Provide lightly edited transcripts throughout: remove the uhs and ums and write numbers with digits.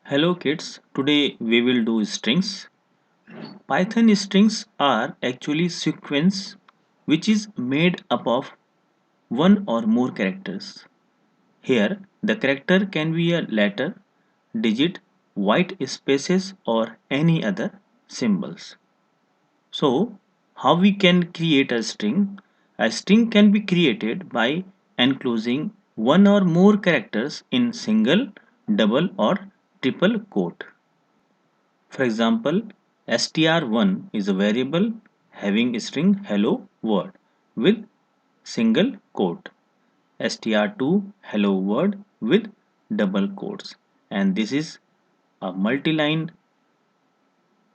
Hello kids, today we will do strings. Python strings are actually sequence which is made up of one or more characters. Here the character can be a letter, digit, white spaces or any other symbols. So how we can create a string? A string can be created by enclosing one or more characters in single, double or triple quote. For example, str1 is a variable having string hello world with single quote, str2 hello world with double quotes, and this is a multi-line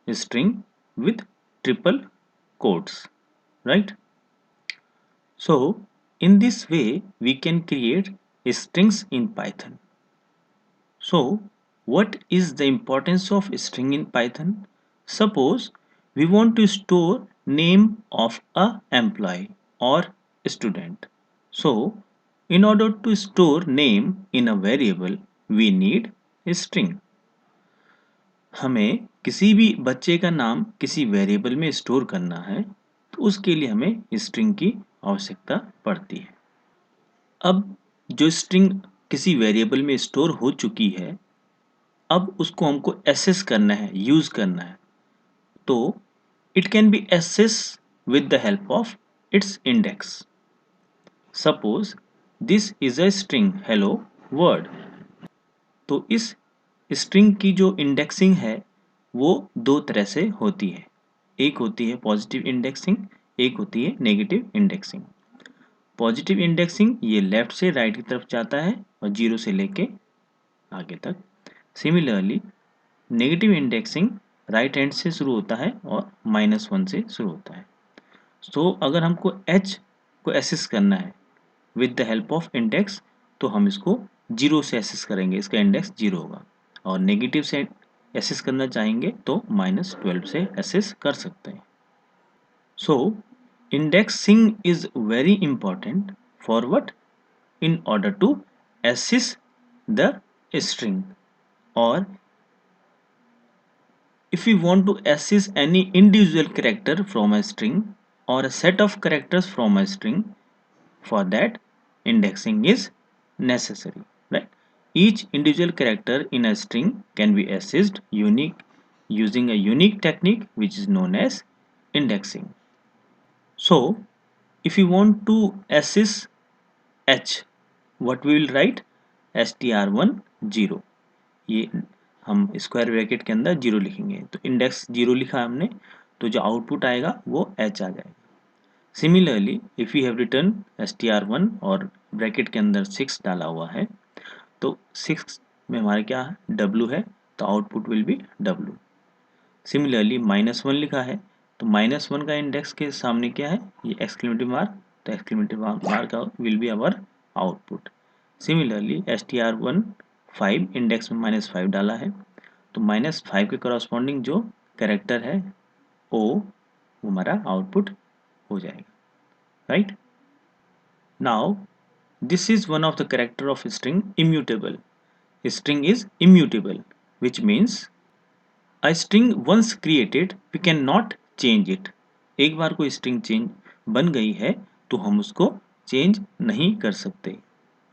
string with triple quotes, right? So in this way we can create strings in Python. So, what is the importance of string in Python? Suppose we want to store name of a employee or student. So, in order to store name in a variable, we need a string. हमें किसी भी बच्चे का नाम किसी variable में store करना है तो उसके लिए हमें स्ट्रिंग की आवश्यकता पड़ती है। अब जो स्ट्रिंग किसी वेरिएबल में स्टोर हो चुकी है, अब उसको हमको एसेस करना है, यूज करना है, तो it can be access with the help of its index. Suppose this is a string hello world, तो इस स्ट्रिंग की जो इंडेक्सिंग है वो दो तरह से होती है। एक होती है पॉजिटिव इंडेक्सिंग, एक होती है नेगेटिव इंडेक्सिंग। पॉजिटिव इंडेक्सिंग ये लेफ्ट से राइट की तरफ जाता है और जीरो से लेके आगे तक। Similarly negative indexing right hand से शुरू होता है और -1 से शुरू होता है। सो अगर हमको h को एसेस करना है with the help of index, तो हम इसको जीरो से एसेस करेंगे, इसका इंडेक्स जीरो होगा। और नेगेटिव से एसेस करना चाहेंगे तो -12 से एसेस कर सकते हैं। So indexing is very important for what? In order to access the string, or if we want to access any individual character from a string or a set of characters from a string, for that indexing is necessary, right? Each individual character in a string can be accessed unique using a unique technique which is known as indexing. So if you want to access h, what we will write? str1 0, ये हम square bracket के अंदर zero लिखेंगे, तो index zero लिखा हमने, तो जो आउटपुट आएगा वो एच आ जाएगा। Similarly if you have return str1 और ब्रैकेट के अंदर 6 डाला हुआ है, तो 6 में हमारे क्या है? w है, तो output will be w। Similarly -1 लिखा है, तो -1 का इंडेक्स के सामने क्या है? ये एक्सक्लेमेटिव मार्क, तो exclamative mark will be our output. Similarly str1 5 index में -5 डाला है, तो -5 के करस्पॉन्डिंग जो कैरेक्टर है ओ, वो हमारा आउटपुट हो जाएगा, right? Now this is one of the character of string immutable. String is immutable which means a string once created we can not change it. एक बार कोई स्ट्रिंग चेंज बन गई है तो हम उसको चेंज नहीं कर सकते,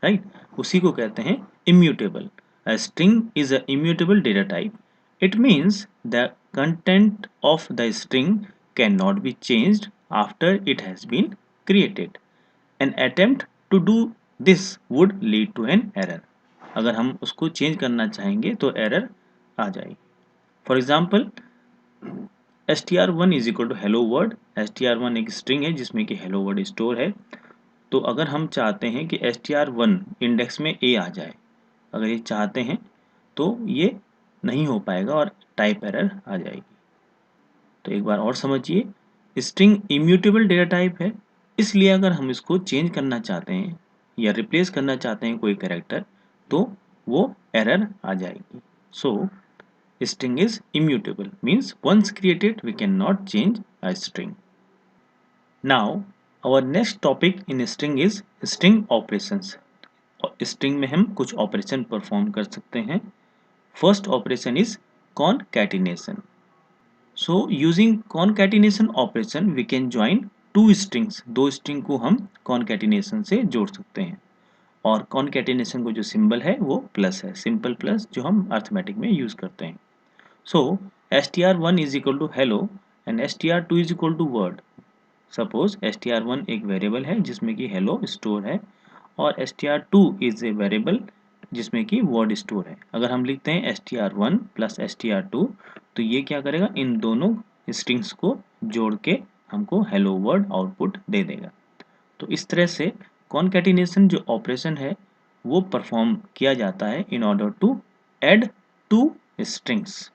राइट? उसी को कहते हैं immutable. A string is a immutable data type. It means the content of the string cannot be changed after it has been created. An attempt to do this would lead to an error. अगर हम उसको change करना चाहेंगे तो error आ जाएगी। For example str1 is equal to hello world. str1 एक string है जिसमें कि हेलो वर्ड स्टोर है। तो अगर हम चाहते हैं कि str1 इंडेक्स में a आ जाए, अगर ये चाहते हैं तो ये नहीं हो पाएगा और टाइप एरर आ जाएगी। तो एक बार और समझिए, स्ट्रिंग इम्यूटेबल डेटा टाइप है, इसलिए अगर हम इसको चेंज करना चाहते हैं या रिप्लेस करना चाहते हैं कोई कैरेक्टर, तो वो एरर आ जाएगी। सो string is immutable means once created we cannot change a string. Now our next topic in string is string operations. String में हम कुछ ऑपरेशन परफॉर्म कर सकते हैं। First operation is concatenation. So using concatenation operation we can join two strings. दो string को हम concatenation से जोड़ सकते हैं और concatenation को जो सिंबल है वो प्लस है, सिंपल प्लस जो हम अर्थमेटिक में यूज करते हैं. So str1 is equal to hello and str2 is equal to word. Suppose str1 एक वेरिएबल है जिसमें कि hello स्टोर है और str2 इज ए वेरिएबल जिसमें कि वर्ड स्टोर है. अगर हम लिखते हैं str1 प्लस str2 तो ये क्या करेगा, इन दोनों स्ट्रिंग्स को जोड़ के हमको हेलो वर्ड आउटपुट दे देगा. तो इस तरह से कॉन्कैटिनेशन जो ऑपरेशन है वो परफॉर्म किया जाता है in order to add two strings.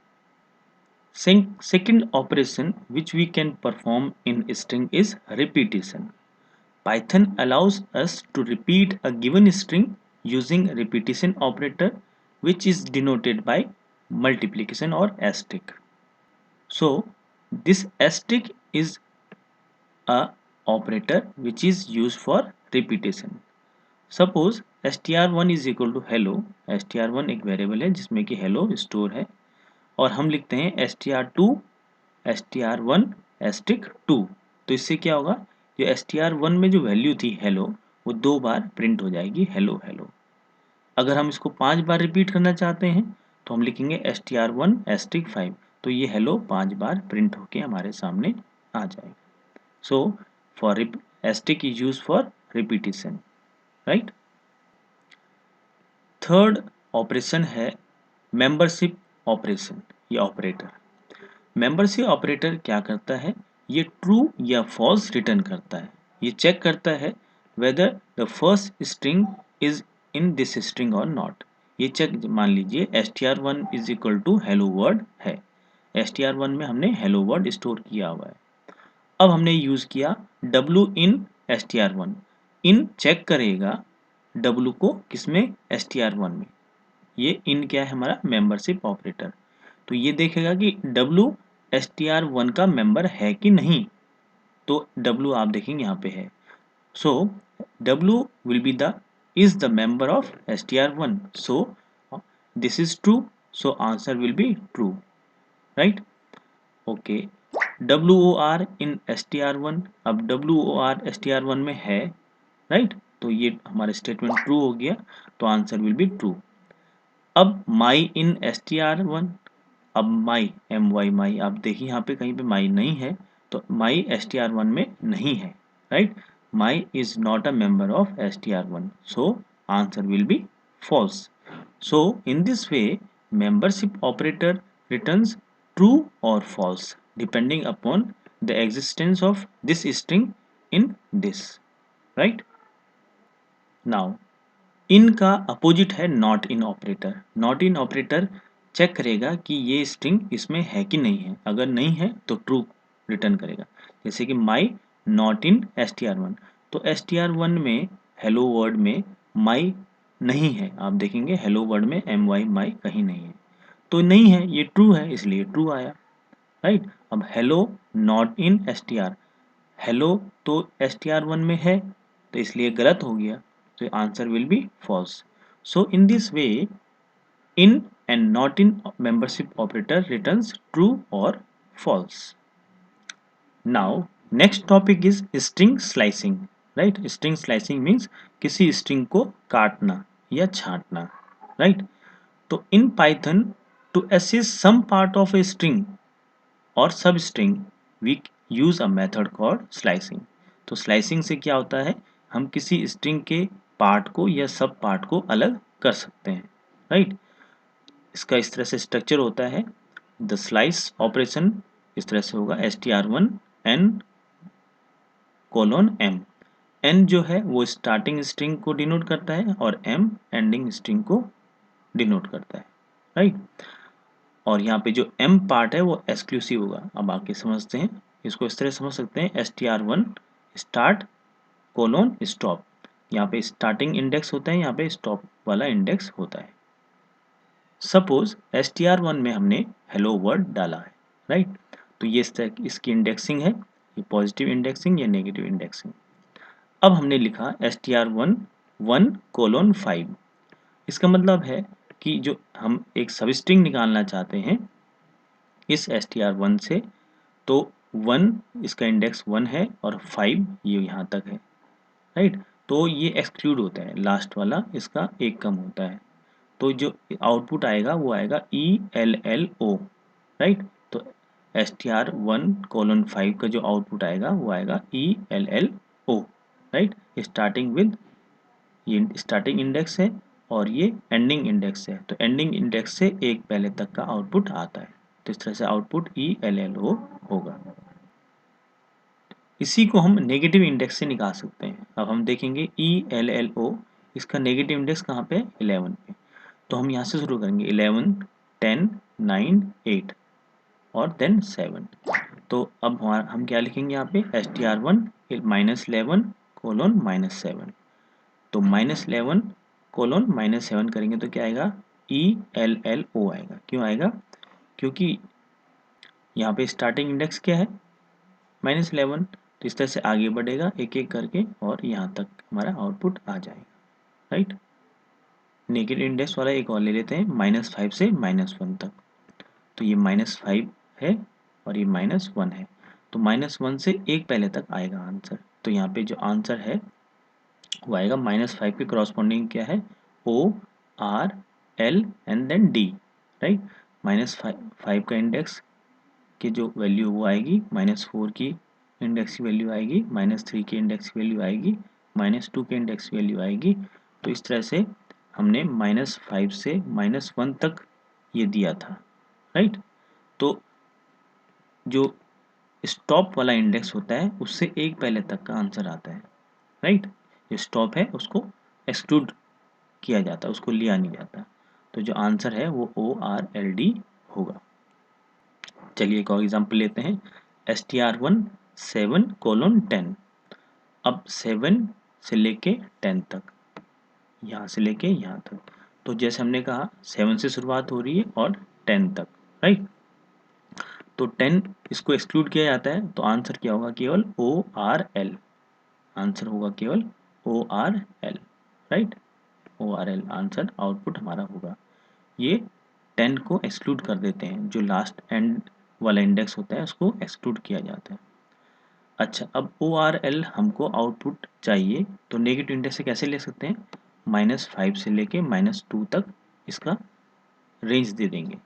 Second operation which we can perform in string is repetition. Python allows us to repeat a given string using repetition operator which is denoted by multiplication or asterisk. So this asterisk is a operator which is used for repetition. Suppose str1 is equal to hello. str1 एक variable है जिसमें कि hello store है और हम लिखते हैं str2 str1 asterisk 2. तो इससे क्या होगा, जो str1 में जो वैल्यू थी हेलो वो 2 बार प्रिंट हो जाएगी हेलो हेलो. अगर हम इसको 5 बार रिपीट करना चाहते हैं तो हम लिखेंगे str1 asterisk 5. तो ये हेलो 5 बार प्रिंट होके हमारे सामने आ जाएगा. So for asterisk is used for repetition, right. Third operation है मेंबरशिप ऑपरेशन या ऑपरेटर. मेंबरशिप ऑपरेटर क्या करता है, ये ट्रू या फॉल्स रिटर्न करता है. ये चेक करता है whether the first string is in this string और नॉट. ये चेक, मान लीजिए str1 is equal to hello world है. str1 में हमने हेलो वर्ड स्टोर किया हुआ है. अब हमने यूज किया w इन str1. इन चेक करेगा w को किसमें, str1 में. ये इन क्या है हमारा मेंबरशिप ऑपरेटर. तो ये देखेगा कि w str1 का मेंबर है कि नहीं. तो w आप देखेंगे यहाँ पे है. सो w will be the is the member of str1. So this is true. So answer will be true, right. Okay. wor in str1. अब wor str1 में है, राइट. तो ये हमारा स्टेटमेंट ट्रू हो गया. तो आंसर विल बी ट्रू. अब माई इन str1. अब माई माई आप देखिए यहाँ पे कहीं पे माई नहीं है तो माई str1 में नहीं है, right. My is not a member of str1. So answer will be false. So in this way membership operator returns true और false depending upon the existence of this string in this, right. Now in का opposite है not in operator. Not in operator check करेगा कि ये string इसमें है कि नहीं है. अगर नहीं है तो ट्रू रिटर्न करेगा. जैसे कि माई नॉट इन str1. तो str1 में हेलो वर्ड में माई नहीं है. आप देखेंगे हेलो वर्ड में my माई कहीं नहीं है. तो नहीं है, ये ट्रू है इसलिए ट्रू आया, राइट. अब hello not in str. Hello तो str1 में है तो इसलिए गलत हो गया. तो answer will be false. So in this way in and not in membership operator returns true or false. Now next topic is string slicing, right. String slicing means किसी string को काटना या छांटना, right. तो in Python to access some part of a string or substring we use a method called slicing. तो slicing से क्या होता है, हम किसी string के पार्ट को या सब पार्ट को अलग कर सकते हैं, राइट. इसका इस तरह से स्ट्रक्चर होता है. द स्लाइस ऑपरेशन इस तरह से होगा str1 n colon m. n जो है वो स्टार्टिंग स्ट्रिंग को डिनोट करता है और m एंडिंग स्ट्रिंग को डिनोट करता है, राइट. और यहाँ पे जो m पार्ट है वो एक्सक्लूसिव होगा. अब आके समझते हैं इसको. इस तरह समझ सकते हैं str1 स्टार्ट कोलोन स्टॉप. यहाँ पे स्टार्टिंग इंडेक्स होता है, यहाँ पे स्टॉप वाला इंडेक्स होता है. सपोज str1 में हमने हेलो वर्ड डाला है, राइट. तो ये इसकी इंडेक्सिंग है, ये पॉजिटिव इंडेक्सिंग या नेगेटिव इंडेक्सिंग. अब हमने लिखा str1 1:5. इसका मतलब है कि जो हम एक सब स्ट्रिंग निकालना चाहते हैं इस str1 से, तो 1 इसका इंडेक्स 1 है और 5 ये यहाँ तक है, राइट। तो ये एक्सक्लूड होता है, लास्ट वाला इसका एक कम होता है, तो जो आउटपुट आएगा वो आएगा ELLO, राइट। तो str1:5 का जो आउटपुट आएगा वो आएगा ELLO, राइट। स्टार्टिंग विद, ये स्टार्टिंग इंडेक्स है और ये एंडिंग इंडेक्स है, तो एंडिंग इंडेक्स से एक पहले तक का आउटपुट आता है, तो इस तरह से आउटपुट ELLO होगा। इसी को हम नेगेटिव इंडेक्स से निकाल सकते हैं। अब हम देखेंगे ELLO, इसका नेगेटिव इंडेक्स कहाँ पे, 11 पे। तो हम यहाँ से शुरू करेंगे 11, 10, 9, 8 और देन 7। तो अब हम क्या लिखेंगे यहाँ पे, str1 -11:-7। तो -11:-7 करेंगे तो क्या आएगा, ELLO आएगा। क्यों आएगा, क्योंकि यहाँ पे स्टार्टिंग इंडेक्स क्या है, -11, तो इस तरह से आगे बढ़ेगा एक एक करके और यहाँ तक हमारा आउटपुट आ जाएगा, राइट। नेगेटिव इंडेक्स वाला एक और ले लेते हैं, -5 से -1 तक। तो ये -5 है और ये -1 है, तो -1 से एक पहले तक आएगा आंसर। तो यहाँ पे जो आंसर है वो आएगा -5 के क्रॉसपोंडिंग क्या है, ORL and then D, right. -5 का इंडेक्स की जो वैल्यू वो आएगी, -4 की इंडेक्स की वैल्यू आएगी, -3 की इंडेक्स की वैल्यू आएगी, -2 के इंडेक्स की वैल्यू आएगी। तो इस तरह से हमने -5 से -1 तक ये दिया था, राइट। तो जो स्टॉप वाला इंडेक्स होता है उससे एक पहले तक का आंसर आता है, राइट। जो स्टॉप है उसको एक्सक्लूड किया जाता है, उसको लिया नहीं जाता, तो जो आंसर है वो ORLD होगा। चलिए एक और एग्जांपल लेते हैं, str1 7:10। अब 7 से लेके 10 तक, यहाँ से लेके यहाँ तक, तो जैसे हमने कहा 7 से शुरुआत हो रही है और 10 तक, राइट। तो 10 इसको एक्सक्लूड किया जाता है, तो आंसर क्या होगा, केवल ORL, आंसर होगा केवल ORL, right. ORL answer output हमारा होगा। ये 10 को एक्सक्लूड कर देते हैं, जो लास्ट एंड वाला इंडेक्स होता है उसको एक्सक्लूड किया जाता है। अच्छा, अब ORL हमको आउटपुट चाहिए, तो नेगेटिव इंडेक्स से कैसे ले सकते हैं, -5 से लेके -2 तक इसका रेंज दे देंगे।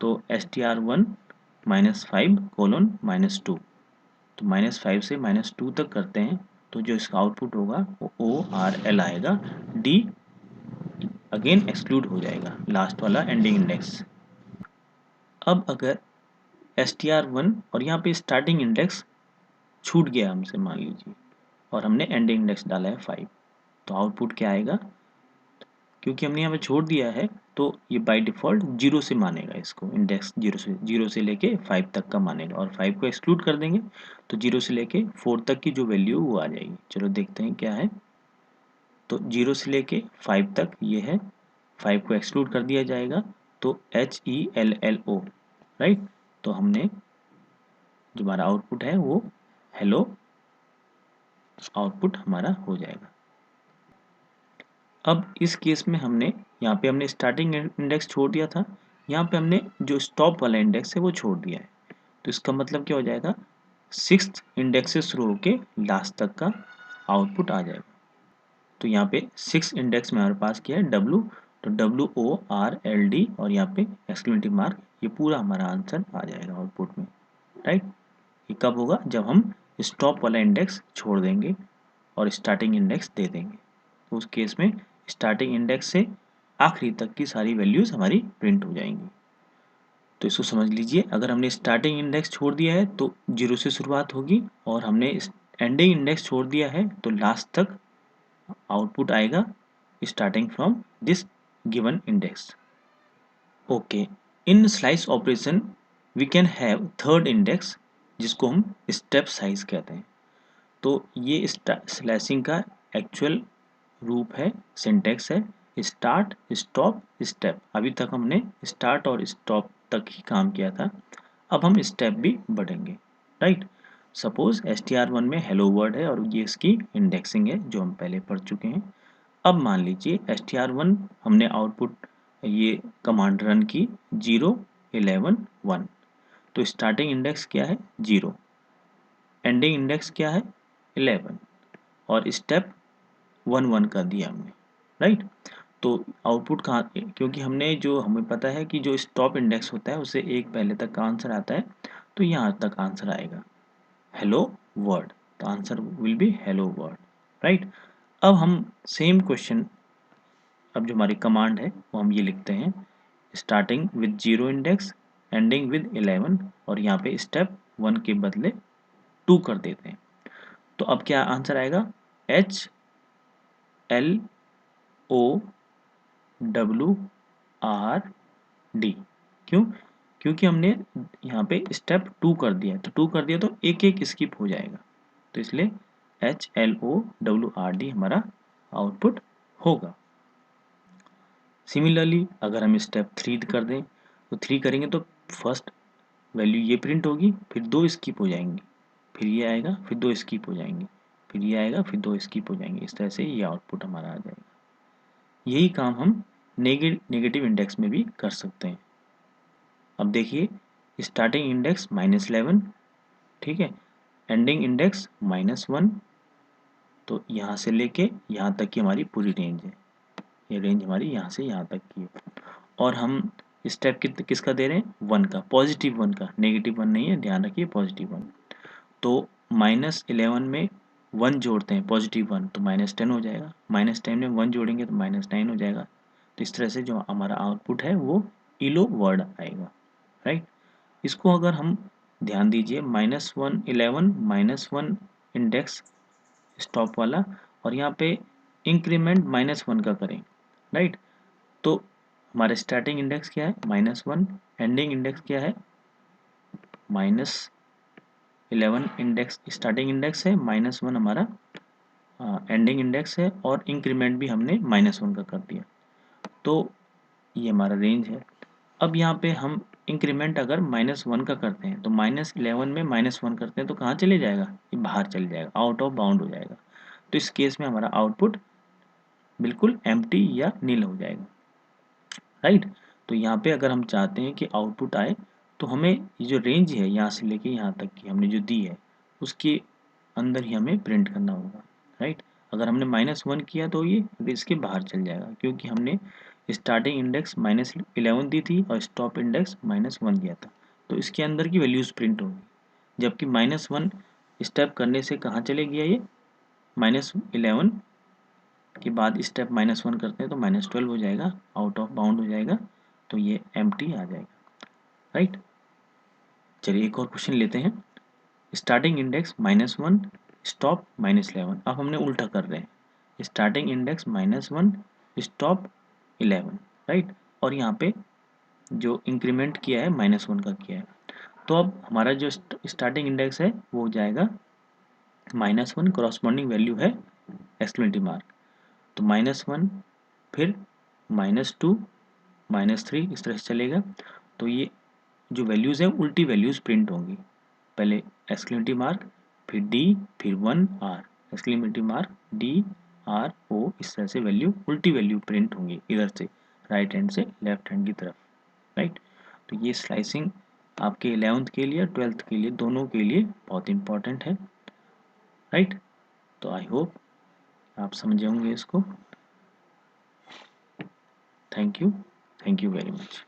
तो str1 -5:-2, तो -5 से -2 तक करते हैं, तो जो इसका आउटपुट होगा वो ORL आएगा। D अगेन एक्सक्लूड हो जाएगा, लास्ट वाला एंडिंग इंडेक्स। अब अगर str1 और यहाँ पे स्टार्टिंग इंडेक्स छूट गया हमसे मान लीजिए, और हमने एंडिंग इंडेक्स डाला है 5, तो आउटपुट क्या आएगा, क्योंकि हमने यहाँ पे छोड़ दिया है तो ये बाय डिफ़ॉल्ट 0 से मानेगा, इसको इंडेक्स 0 से लेके 5 तक का मानेगा, और 5 को एक्सक्लूड कर देंगे तो 0 से लेके 4 तक की जो वैल्यू वो आ जाएगी। चलो देखते हैं क्या है। तो 0 से लेके 5 तक ये है, 5 को एक्सक्लूड कर दिया जाएगा, तो HELLO, राइट। तो हमने जो हमारा आउटपुट है वो हेलो आउटपुट हमारा हो जाएगा। अब इस केस में हमने यहाँ पे हमने स्टार्टिंग इंडेक्स छोड़ दिया था, यहाँ पे हमने जो स्टॉप वाला इंडेक्स है वो छोड़ दिया है, तो इसका मतलब क्या हो जाएगा, 6th इंडेक्स से शुरू होके लास्ट तक का आउटपुट आ जाएगा। तो यहाँ पे 6 इंडेक्स में हमारे पास क्या है, W, तो WORLD और यहाँ पे एक्सक्लेमेटिव मार्क, ये पूरा हमारा आंसर आ जाएगा आउटपुट में, राइट। ये कब होगा, जब हम स्टॉप वाला इंडेक्स छोड़ देंगे और स्टार्टिंग इंडेक्स दे देंगे, तो उस केस में स्टार्टिंग इंडेक्स से आखिरी तक की सारी वैल्यूज हमारी प्रिंट हो जाएंगी। तो इसको समझ लीजिए, अगर हमने स्टार्टिंग इंडेक्स छोड़ दिया है तो 0 से शुरुआत होगी, और हमने एंडिंग इंडेक्स छोड़ दिया है तो लास्ट तक आउटपुट आएगा starting from this given index. Okay, in slice operation we can have third index, जिसको हम स्टेप साइज कहते हैं। तो ये स्लाइसिंग का एक्चुअल रूप है, सिंटेक्स है, स्टार्ट स्टॉप स्टेप। अभी तक हमने स्टार्ट और स्टॉप तक ही काम किया था, अब हम स्टेप भी बढ़ेंगे, राइट। सपोज str1 में हेलो वर्ड है और ये इसकी इंडेक्सिंग है जो हम पहले पढ़ चुके हैं। अब मान लीजिए str1 हमने आउटपुट ये कमांड रन की 0 11 1। तो स्टार्टिंग इंडेक्स क्या है 0, एंडिंग इंडेक्स क्या है 11 और स्टेप 1 1 कर दिया हमने, राइट। तो आउटपुट कहाँ, क्योंकि हमने जो हमें पता है कि जो स्टॉप इंडेक्स होता है उससे एक पहले तक का आंसर आता है, तो यहाँ तक आंसर आएगा हेलो वर्ल्ड, तो answer will B hello world, right. अब हम सेम क्वेश्चन, अब जो हमारी कमांड है वो हम ये लिखते हैं starting with 0 index ending with 11 और यहाँ पे स्टेप 1 के बदले 2 कर देते हैं। तो अब क्या आंसर आएगा HLOWRD। क्यों? क्योंकि हमने यहाँ पे स्टेप 2 कर दिया, तो 2 कर दिया तो एक एक स्किप हो जाएगा, तो इसलिए HLOWRD हमारा आउटपुट होगा। सिमिलरली अगर हम स्टेप 3 कर दें, तो 3 करेंगे तो फर्स्ट वैल्यू ये प्रिंट होगी, फिर 2 स्किप हो जाएंगी, फिर ये आएगा, फिर 2 स्किप हो जाएंगे, फिर ये आएगा, फिर 2 स्किप हो जाएंगे, इस तरह से ये आउटपुट हमारा आ जाएगा। यही काम हम नेगेटिव इंडेक्स में भी कर सकते हैं। अब देखिए स्टार्टिंग इंडेक्स -11, ठीक है, एंडिंग इंडेक्स -1, तो यहाँ से लेके यहाँ तक की हमारी पूरी रेंज है, ये रेंज हमारी यहाँ से यहाँ तक की है। और हम स्टेप किसका दे रहे हैं 1 का, पॉजिटिव 1 का, नेगेटिव 1 नहीं है, ध्यान रखिए पॉजिटिव 1। तो -11 में 1 जोड़ते हैं पॉजिटिव 1 तो -10 हो जाएगा, -10 में 1 जोड़ेंगे तो -9 हो जाएगा। तो इस तरह से जो हमारा आउटपुट है वो इलो वर्ड आएगा, राइट। इसको अगर हम ध्यान दीजिए -1 11 -1 इंडेक्स स्टॉप वाला, और यहाँ पे इंक्रीमेंट -1 का करें, राइट। तो हमारा स्टार्टिंग इंडेक्स क्या है -1, एंडिंग इंडेक्स क्या है -11, इंडेक्स स्टार्टिंग इंडेक्स है -1 हमारा एंडिंग इंडेक्स है, और इंक्रीमेंट भी हमने -1 का कर दिया, तो ये हमारा रेंज है। अब यहाँ पे हम इंक्रीमेंट अगर -1 का करते हैं तो -11 में -1 करते हैं तो कहाँ चले जाएगा, ये बाहर चले जाएगा, आउट ऑफ बाउंड हो जाएगा। तो इस केस में हमारा आउटपुट बिल्कुल एम्प्टी या नील हो जाएगा, राइट। तो यहाँ पे अगर हम चाहते हैं कि आउटपुट आए तो हमें ये जो रेंज है यहाँ से लेके यहाँ तक की हमने जो दी है उसके अंदर ही हमें प्रिंट करना होगा, राइट। अगर हमने -1 किया तो ये इसके बाहर चल जाएगा, क्योंकि हमने स्टार्टिंग इंडेक्स -11 दी थी और स्टॉप इंडेक्स -1 दिया था, तो इसके अंदर की वैल्यूज प्रिंट होगी। जबकि -1 स्टेप करने से कहाँ चले गया ये, -11 के बाद स्टेप -1 करते हैं तो -12 हो जाएगा, आउट ऑफ बाउंड हो जाएगा, तो ये एम्प्टी आ जाएगा, राइट। चलिए एक और क्वेश्चन लेते हैं। स्टार्टिंग इंडेक्स -1 स्टॉप -11, अब हमने उल्टा कर रहे हैं, स्टार्टिंग इंडेक्स -1 स्टॉप 11, राइट। और यहाँ पे जो इंक्रीमेंट किया है -1 का किया है, तो अब हमारा जो स्टार्टिंग इंडेक्स है वो हो जाएगा -1, करॉस्पॉन्डिंग वैल्यू है एक्सक्लेमेटिव मार्क, तो -1 फिर -2 -3 इस तरह से चलेगा। तो ये जो वैल्यूज़ हैं उल्टी वैल्यूज़ प्रिंट होंगी, पहले एक्सक्लेमेटिव मार्क, फिर डी, फिर 1 R, exclamative mark D R O, इस तरह से वैल्यू उल्टी वैल्यू प्रिंट होंगी इधर से राइट हैंड से लेफ्ट हैंड की तरफ, राइट। तो ये स्लाइसिंग आपके 11th के लिए 12th के लिए दोनों के लिए बहुत इंपॉर्टेंट है, राइट। तो आई होप आप समझे होंगे इसको। Thank you very much.